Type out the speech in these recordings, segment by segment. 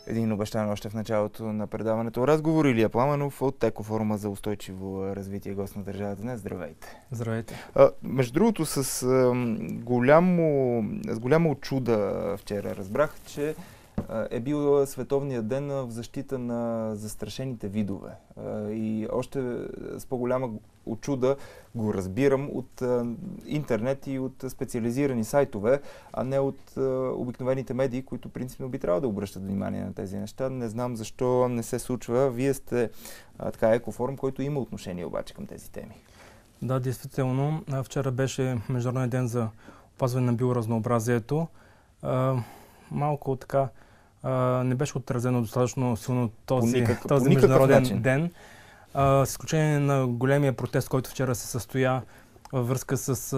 един обещан още в началото на предаването разговор. Илия Пламенов от Екофорума за устойчиво развитие, гост на държавата днес. Здравейте. Здравейте. Между другото, с голямо чуда вчера разбрах, че е бил Световният ден в защита на застрашените видове. И още с по-голяма очуда го разбирам от интернет и от специализирани сайтове, а не от обикновените медии, които принципно би трябвало да обръщат внимание на тези неща. Не знам защо не се случва. Вие сте Екофорум, който има отношение обаче към тези теми. Да, действително. Вчера беше Международен ден за опазване на биоразнообразието. Малко така не беше отразено достатъчно силно този международен ден. С изключение на големия протест, който вчера се състоя във връзка с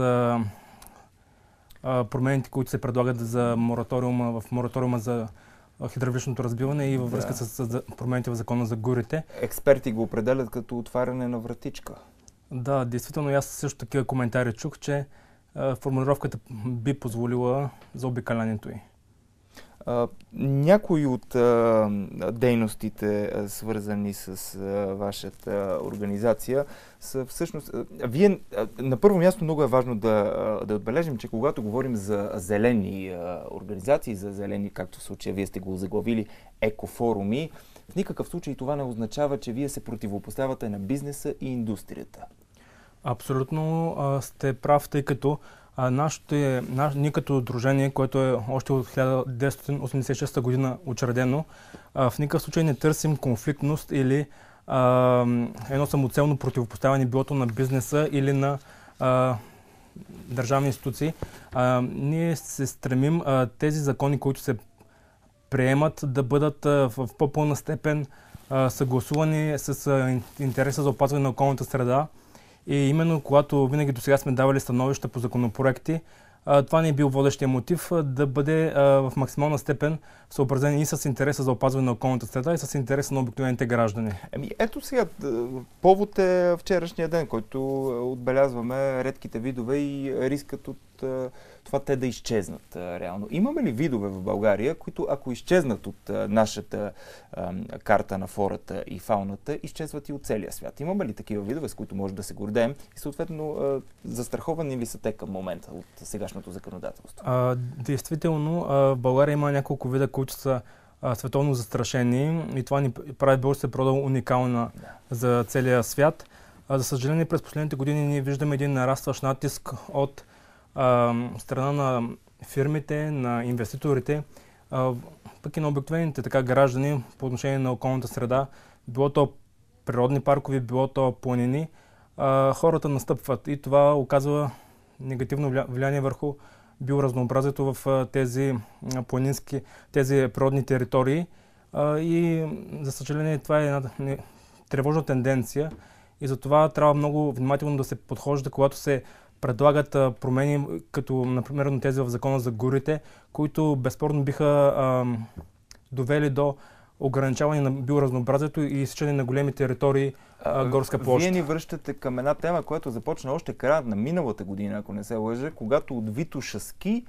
промените, които се предлагат за мораториума за хидравличното разбиване и във връзка с промените в закона за горите. Експерти го определят като отваряне на вратичка. Да, действително аз също такива коментари чух, че формулировката би позволила за обикалянето й. Някои от дейностите, свързани с вашата организация, са всъщност... Вие, на първо място, много е важно да отбележим, че когато говорим за зелени организации, за зелени, както в случая вие сте го заглавили, екофоруми, в никакъв случай това не означава, че вие се противопоставяте на бизнеса и индустрията. Абсолютно сте прав, тъй като ние като дружение, което е още от 1986 година учредено, в никакъв случай не търсим конфликтност или едно самоцелно противопоставяне билото на бизнеса или на държавни институции. Ние се стремим тези закони, които се приемат, да бъдат в по-пълна степен съгласувани с интереса за опазване на околната среда. И именно когато винаги до сега сме давали становища по законопроекти, това не е бил водещия мотив да бъде в максимална степен съобразен и с интереса за опазване на околната среда и с интереса на обикновените граждани. Ето сега, повод е вчерашния ден, който отбелязваме редките видове и рискът от това те да изчезнат реално. Имаме ли видове в България, които ако изчезнат от нашата карта на флората и фауната, изчезват и от целия свят? Имаме ли такива видове, с които може да се гордеем и съответно застраховани ли са те към момента от сегашното законодателство? Действително, в България има няколко вида, които са световно застрашени и това ни прави българската природа уникална за целия свят. За съжаление, през последните години ние виждаме един нарастващ натиск от страна на фирмите, на инвеститорите, пък и на обикновените граждани по отношение на околната среда, било то природни паркове, било то планини, хората настъпват и това оказва негативно влияние върху биоразнообразието в тези планински, тези природни територии и за съжаление това е една тревожна тенденция и затова трябва много внимателно да се подхожда, когато се предлагат промени, като например тези в закона за горите, които безспорно биха довели до ограничаване на биоразнообразието и изсичане на големи територии горска площ. Вие ни връщате към една тема, която започна още краят на миналата година, ако не се лъжа, когато от Витоша Ски,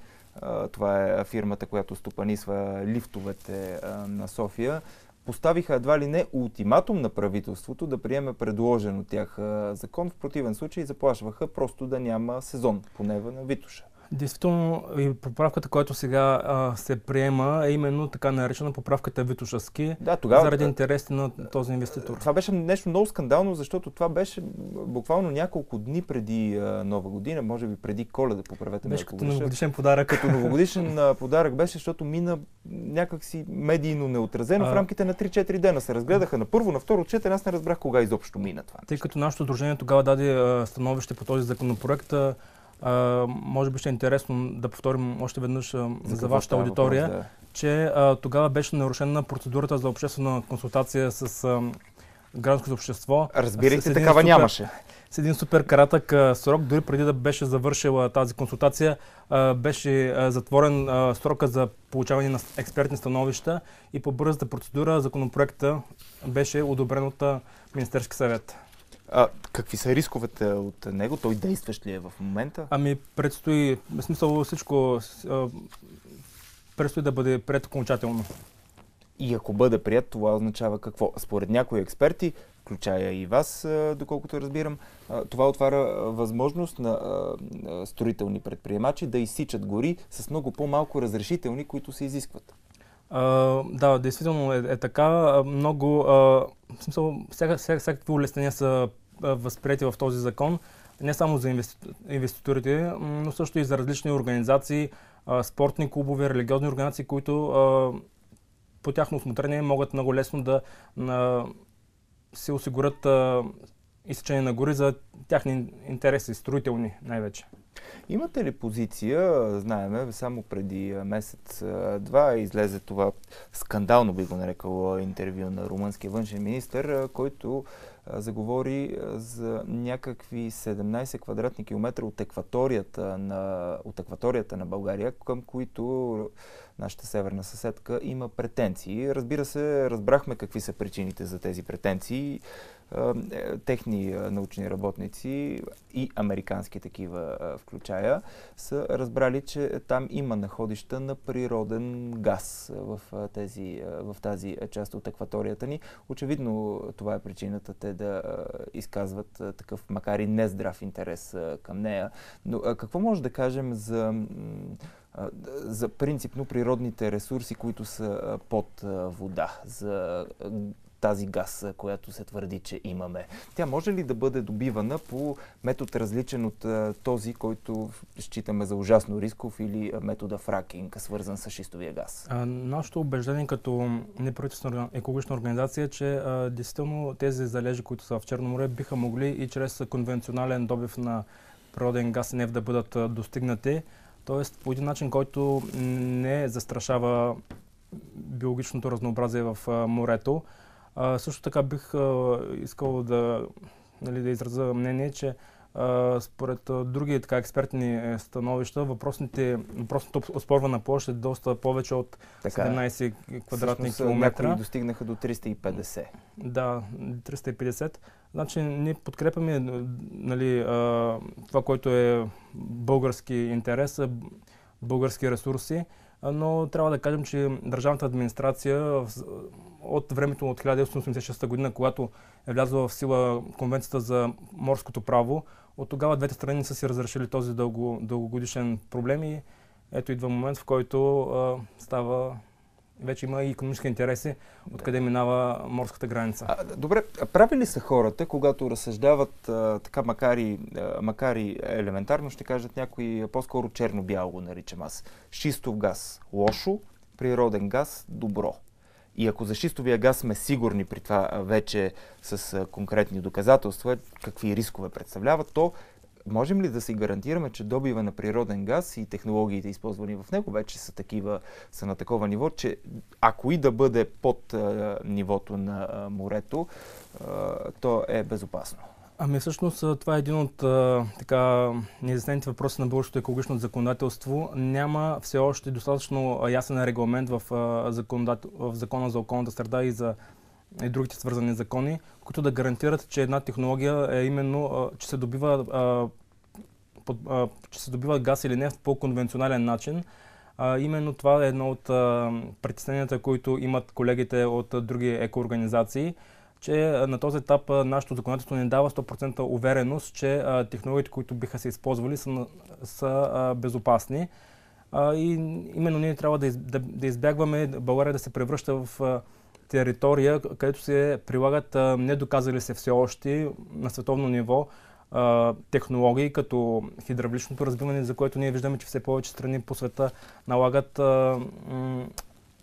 това е фирмата, която стопанисва лифтовете на София, поставиха едва ли не ултиматум на правителството да приеме предложен от тях закон. В противен случай заплашваха просто да няма сезон, поне на Витоша. Действително и поправката, която сега се приема, е именно така наречена поправката Витоша Ски, заради интересите на този инвеститор. Това беше нещо много скандално, защото това беше буквално няколко дни преди Нова година, може би преди Коледа, поправете ме. Беше като новогодишен подарък. Като новогодишен подарък беше, защото мина някакси медийно неотразено. В рамките на 3-4 дена се разгледаха на първо, на второ четене. Аз не разбрах кога изобщо мина това. Тъй като нашето дружение тогава даде становище по този законопроект, може би ще е интересно да повторим още веднъж за вашата аудитория, че тогава беше нарушена процедурата за обществена консултация с гражданското общество. Разбирайте, такава нямаше. С един супер кратък срок, дори преди да беше завършила тази консултация, беше затворен срока за получаване на експертни становища и по бързата процедура законопроекта беше одобрен от Министерски съвет. Какви са рисковете от него? Той действащ ли е в момента? Предстои, в смисъл всичко предстои да бъде прието окончателно. И ако бъде прият, това означава какво? Според някои експерти, включая и вас, доколкото разбирам, това отваря възможност на строителни предприемачи да изсичат гори с много по-малко разрешителни, които се изискват. Да, действително е така. Много, в смисъл, всякакви улеснения са възприети в този закон, не само за инвеститорите, но също и за различни организации, спортни клубове, религиозни организации, които по тяхно усмотрение могат много лесно да се осигурят изсичане на гори за тяхни интереси, строителни най-вече. Имате ли позиция, знаеме, само преди месец-два излезе това скандално, би го нарекал, интервю на румънския външен министър, който заговори за някакви 17 квадратни километра от акваторията на България, към които нашата северна съседка има претенции. Разбира се, разбрахме какви са причините за тези претенции. Техни научни работници и американски такива включая са разбрали, че там има находища на природен газ в тази част от акваторията ни. Очевидно това е причината те да изказват такъв, макар и нездрав интерес към нея. Но какво може да кажем за принципно природните ресурси, които са под вода, за тази газ, която се твърди, че имаме? Тя може ли да бъде добивана по метод различен от този, който считаме за ужасно рисков, или метода фракинг, свързан с шистовия газ? Нашето убеждение като неправителствена екологична организация е, че действително тези залежи, които са в Черно море, биха могли и чрез конвенционален добив на природен газ и нефт да бъдат достигнати. Тоест по един начин, който не застрашава биологичното разнообразие в морето. Също така бих искал да изразя мнение, че според други експертни становища, въпросната оспорвана площ е доста повече от 17 квадратни километра. Някои достигнаха до 350. Да, 350. Значи ние подкрепяме това, което е български интерес, български ресурси, но трябва да кажем, че държавната администрация от времето от 1986 година, когато е влязла в сила Конвенцията за морското право, от тогава двете страни са си разрешили този дългогодишен проблем и ето идва момент, в който вече има и икономически интереси, откъде минава морската граница. Добре, прави ли са хората, когато разсъждават така, макар и елементарно, ще кажат някои по-скоро черно-бяло го наричам аз. Шистов газ лошо, природен газ добро. И ако за шистовия газ сме сигурни при това вече с конкретни доказателства, какви рискове представляват, то можем ли да си гарантираме, че добива на природен газ и технологиите, използвани в него, вече са на такова ниво, че ако и да бъде под нивото на морето, то е безопасно? Всъщност това е един от неизяснените въпроси на българското екологично законодателство. Няма все още достатъчно ясен регламент в Закона за околната среда и другите свързани закони, които да гарантират, че една технология е именно, че се добива газ или нефт по конвенционален начин. Именно това е едно от притесненията, които имат колегите от други екоорганизации, че на този етап нашето законодателство не дава 100% увереност, че технологиите, които биха се използвали, са безопасни. И именно ние трябва да избягваме България да се превръща в територия, където се прилагат недоказали се все още на световно ниво технологии, като хидравличното разбиване, за което ние виждаме, че все повече страни по света налагат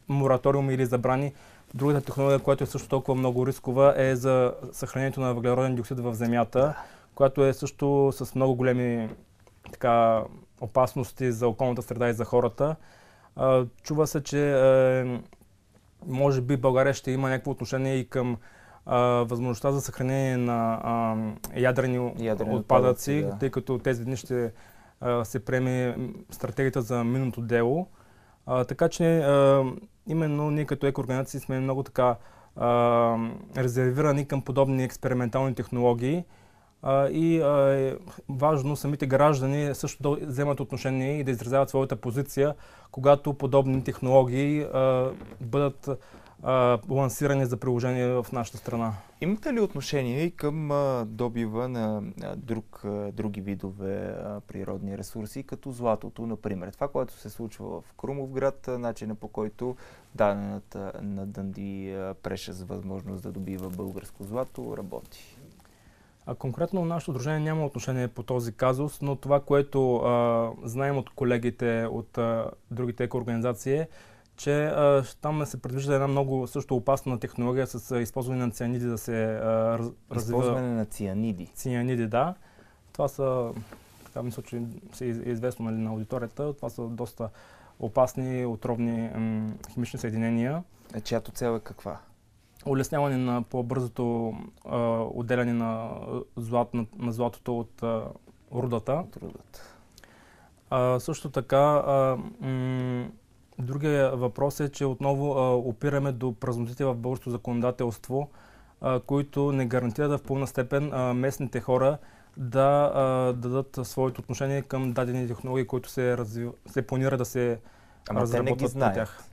мораториум или забрани. Другата технология, която е също толкова много рискова, е за съхранението на въглероден диоксид в земята, която е също с много големи опасности за околната среда и за хората. Чува се, че може би България ще има някакво отношение и към възможността за съхранение на ядрени отпадъци, тъй като тези дни ще се приеме стратегията за минното дело. Така че именно ние като екоорганизации сме много резервирани към подобни експериментални технологии и е важно самите граждани също да вземат отношение и да изразяват своята позиция, когато подобни технологии бъдат лансиране за приложение в нашата страна. Имате ли отношение и към добива на други видове природни ресурси, като златото, например? Това, което се случва в Крумовград, начина по който дадената на Дънди преша с възможност да добива българско злато, работи? Конкретно нашето дружение няма отношение по този казус, но това, което знаем от колегите от другите екоорганизации е, че там се предвижда една много също опасна технология с използване на цианиди да се развива. Използване на цианиди? Цианиди, да. Това са, така мисля, че е известно на аудиторията, това са доста опасни, отровни химични съединения. Чиято цел е каква? Улесняване на по-бързото отделяне на златото от рудата. Също така, другия въпрос е, че отново опираме до празнотите в българското законодателство, които не гарантират в пълна степен местните хора да дадат своето отношение към дадени технологии, които се планира да се разработват на тях.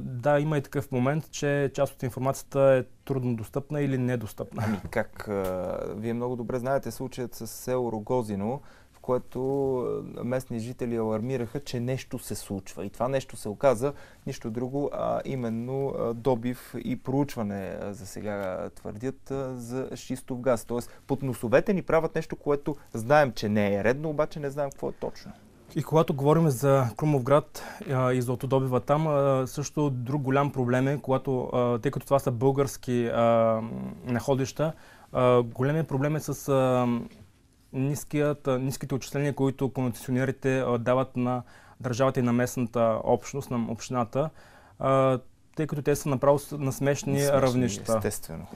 Да, има и такъв момент, че част от информацията е трудно достъпна или недостъпна. Ами как? Вие много добре знаете случаят с село Рогозино, в което местни жители алармираха, че нещо се случва. И това нещо се оказа нищо друго, а именно добив и проучване, за сега твърдят, за шистов газ. Тоест, под носовете ни правят нещо, което знаем, че не е редно, обаче не знаем какво е точно. И когато говорим за Крумовград и златодобива там, също друг голям проблем е, тъй като това са български находища, големият проблем е с ниските отчисления, които концесионерите дават на държавата и на местната общност, на общината, тъй като те са направо на смешни равнища.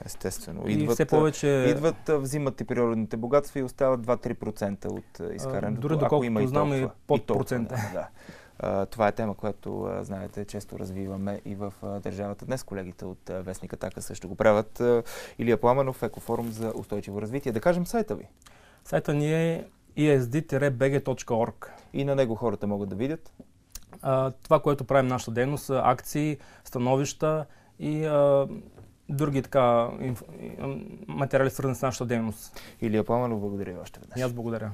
Естествено. Идват, взимат и природните богатства и остават 2-3% от изкарането. Дори доколкото знам и под процента. Да. Това е тема, която, знаете, често развиваме и в държавата. Днес колегите от Вестник Атака също го правят. Илия Пламенов, Екофорум за устойчиво развитие. Да кажем сайта ви. Сайта ни е esd-bg.org. И на него хората могат да видят? Това, което правим нашата дейност, са акции, становища и други материали, свързани с нашата дейност. Илия Пламенов, благодаря ви още веднъж. И аз благодаря.